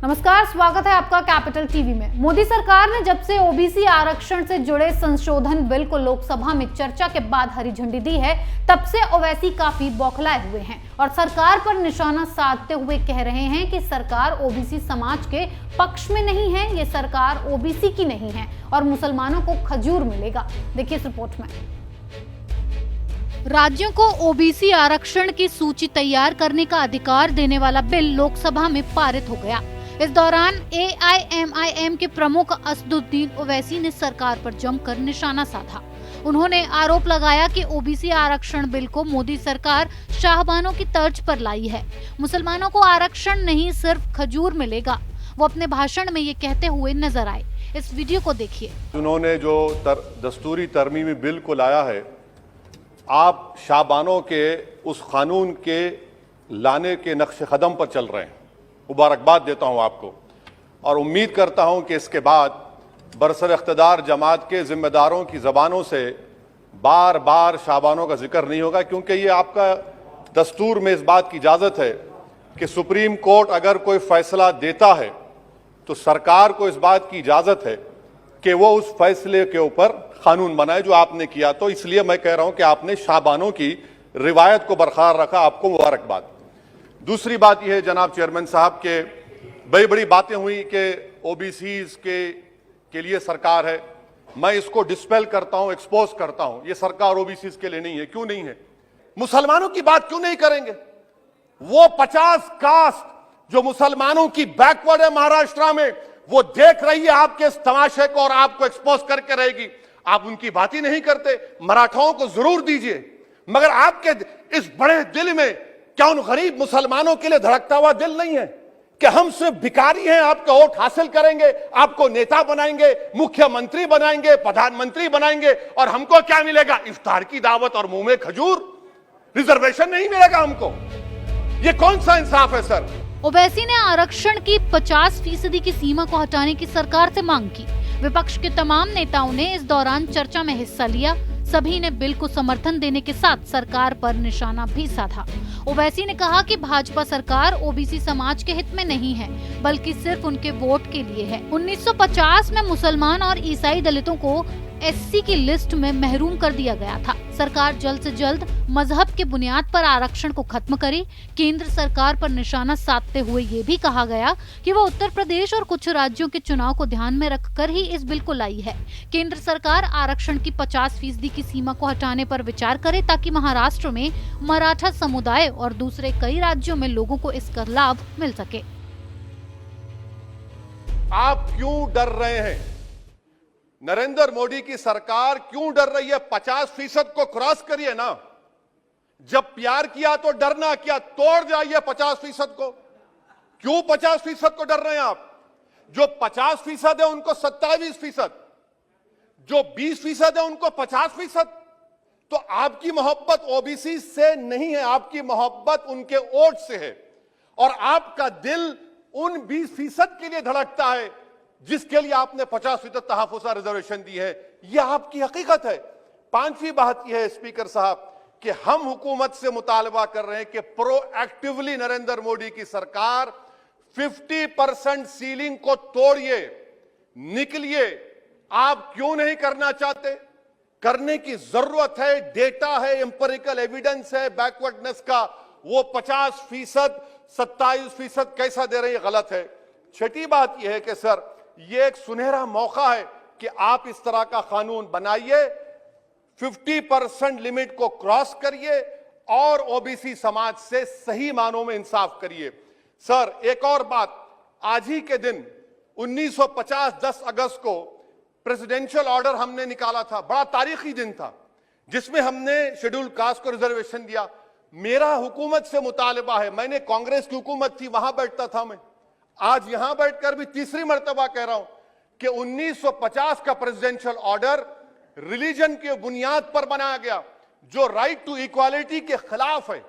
नमस्कार, स्वागत है आपका कैपिटल टीवी में। मोदी सरकार ने जब से ओबीसी आरक्षण से जुड़े संशोधन बिल को लोकसभा में चर्चा के बाद हरी झंडी दी है, तब से ओवैसी काफी बौखलाए हुए हैं और सरकार पर निशाना साधते हुए कह रहे हैं कि सरकार ओबीसी समाज के पक्ष में नहीं है, ये सरकार ओबीसी की नहीं है और मुसलमानों को खजूर मिलेगा। देखिए इस रिपोर्ट में। राज्यों को ओबीसी आरक्षण की सूची तैयार करने का अधिकार देने वाला बिल लोकसभा में पारित हो गया। इस दौरान एआईएमआईएम के प्रमुख असदुद्दीन ओवैसी ने सरकार पर जमकर निशाना साधा। उन्होंने आरोप लगाया कि ओबीसी आरक्षण बिल को मोदी सरकार शाहबानों की तर्ज पर लाई है। मुसलमानों को आरक्षण नहीं, सिर्फ खजूर मिलेगा। वो अपने भाषण में ये कहते हुए नजर आए। इस वीडियो को देखिए। उन्होंने जो दस्तूरी तरमीमी बिल को लाया है, आप शाहबानों के उस कानून के लाने के नक्शे कदम पर चल रहे हैं। मुबारकबाद देता हूं आपको और उम्मीद करता हूं कि इसके बाद बरसर इख्तिदार जमात के जिम्मेदारों की ज़बानों से बार बार शाहबानों का जिक्र नहीं होगा, क्योंकि ये आपका दस्तूर में इस बात की इजाज़त है कि सुप्रीम कोर्ट अगर कोई फैसला देता है तो सरकार को इस बात की इजाज़त है कि वो उस फैसले के ऊपर कानून बनाए, जो आपने किया। तो इसलिए मैं कह रहा हूं कि आपने शाहबानों की रिवायत को बरकरार रखा, आपको मुबारकबाद। दूसरी बात यह है जनाब चेयरमैन साहब के बड़ी बड़ी बातें हुई कि ओबीसीज के लिए सरकार है। मैं इसको डिस्पेल करता हूं, एक्सपोज करता हूं। यह सरकार ओबीसीज के लिए नहीं है। क्यों नहीं है? मुसलमानों की बात क्यों नहीं करेंगे? वो 50 कास्ट जो मुसलमानों की बैकवर्ड है महाराष्ट्र में, वो देख रही है आपके इस तमाशे को और आपको एक्सपोज करके रहेगी। आप उनकी बात ही नहीं करते। मराठाओं को जरूर दीजिए, मगर आपके इस बड़े दिल में क्या उन गरीब मुसलमानों के लिए धड़कता हुआ दिल नहीं है कि हम सिर्फ भिखारी हैं, आपका वोट हासिल करेंगे, आपको नेता बनाएंगे, मुख्यमंत्री बनाएंगे, प्रधानमंत्री बनाएंगे और हमको क्या मिलेगा? इफ्तार की दावत और मुंह में खजूर। रिजर्वेशन नहीं मिलेगा हमको। ये कौन सा इंसाफ है सर? ओवैसी ने आरक्षण की 50% की सीमा को हटाने की सरकार से मांग की। विपक्ष के तमाम नेताओं ने इस दौरान चर्चा में हिस्सा लिया। सभी ने बिल को समर्थन देने के साथ सरकार पर निशाना भी साधा। ओवैसी ने कहा कि भाजपा सरकार ओबीसी समाज के हित में नहीं है, बल्कि सिर्फ उनके वोट के लिए है। 1950 में मुसलमान और ईसाई दलितों को एससी की लिस्ट में महरूम कर दिया गया था। सरकार जल्द से जल्द मजहब के बुनियाद पर आरक्षण को खत्म करे। केंद्र सरकार पर निशाना साधते हुए ये भी कहा गया कि वो उत्तर प्रदेश और कुछ राज्यों के चुनाव को ध्यान में रखकर ही इस बिल को लाई है। केंद्र सरकार आरक्षण की 50% की सीमा को हटाने पर विचार करे, ताकि महाराष्ट्र में मराठा समुदाय और दूसरे कई राज्यों में लोगों को इसका लाभ मिल सके। आप क्यों डर रहे हैं? नरेंद्र मोदी की सरकार क्यों डर रही है? 50% को क्रॉस करिए ना। जब प्यार किया तो डरना क्या? तोड़ जाइए 50% को। क्यों 50% को डर रहे हैं आप? जो 50% है उनको 27%, जो 20% है उनको 50%। तो आपकी मोहब्बत ओबीसी से नहीं है, आपकी मोहब्बत उनके वोट से है और आपका दिल उन 20% के लिए धड़कता है जिसके लिए आपने 50% तहफ़्फ़ुज़ रिजर्वेशन दी है। यह आपकी हकीकत है। पांचवी बात यह है स्पीकर साहब कि हम हुकूमत से मुतालबा कर रहे हैं कि प्रोएक्टिवली नरेंद्र मोदी की सरकार 50% सीलिंग को तोड़िए, निकलिए। आप क्यों नहीं करना चाहते? करने की जरूरत है। डेटा है, एम्पिरिकल एविडेंस है बैकवर्डनेस का। वो 50%, 27% कैसा दे रहे हैं? गलत है। छठी बात यह है कि सर, ये एक सुनहरा मौका है कि आप इस तरह का कानून बनाइए, 50% लिमिट को क्रॉस करिए और ओबीसी समाज से सही मानों में इंसाफ करिए। सर, एक और बात, आज ही के दिन 1950 10 अगस्त को प्रेसिडेंशियल ऑर्डर हमने निकाला था। बड़ा तारीखी दिन था जिसमें हमने शेड्यूल कास्ट को रिजर्वेशन दिया। मेरा हुकूमत से मुतालबा है, मैंने कांग्रेस की हुकूमत थी, वहां बैठता था मैं, आज यहां बैठकर भी तीसरी मर्तबा कह रहा हूं कि 1950 का प्रेसिडेंशियल ऑर्डर रिलीजन के बुनियाद पर बनाया गया, जो राइट टू इक्वालिटी के खिलाफ है,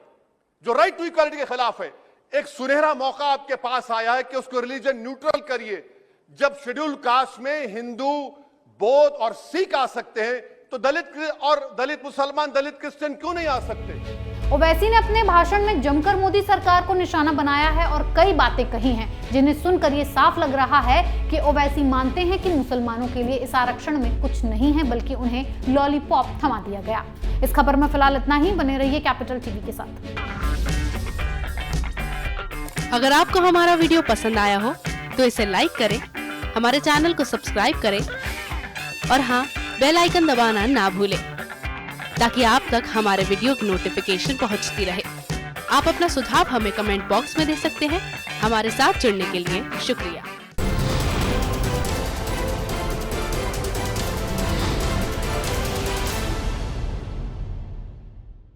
जो राइट टू इक्वालिटी के खिलाफ है। एक सुनहरा मौका आपके पास आया है कि उसको रिलीजन न्यूट्रल करिए। जब शेड्यूल कास्ट में हिंदू, बौद्ध और सिख आ सकते हैं, तो दलित मुसलमान, दलित क्रिश्चियन क्यों नहीं आ सकते? ओवैसी ने अपने भाषण में जमकर मोदी सरकार को निशाना बनाया है और कई बातें कही हैं जिन्हें सुनकर ये साफ लग रहा है कि ओवैसी मानते हैं कि मुसलमानों के लिए इस आरक्षण में कुछ नहीं है, बल्कि उन्हें लॉलीपॉप थमा दिया गया। इस खबर में फिलहाल इतना ही। बने रहिए कैपिटल टीवी के साथ। अगर आपको हमारा वीडियो पसंद आया हो तो इसे लाइक करें, हमारे चैनल को सब्सक्राइब करें और हाँ, बेल आइकन दबाना ना भूलें ताकि आप तक हमारे वीडियो की नोटिफिकेशन पहुंचती रहे। आप अपना सुझाव हमें कमेंट बॉक्स में दे सकते हैं। हमारे साथ जुड़ने के लिए शुक्रिया।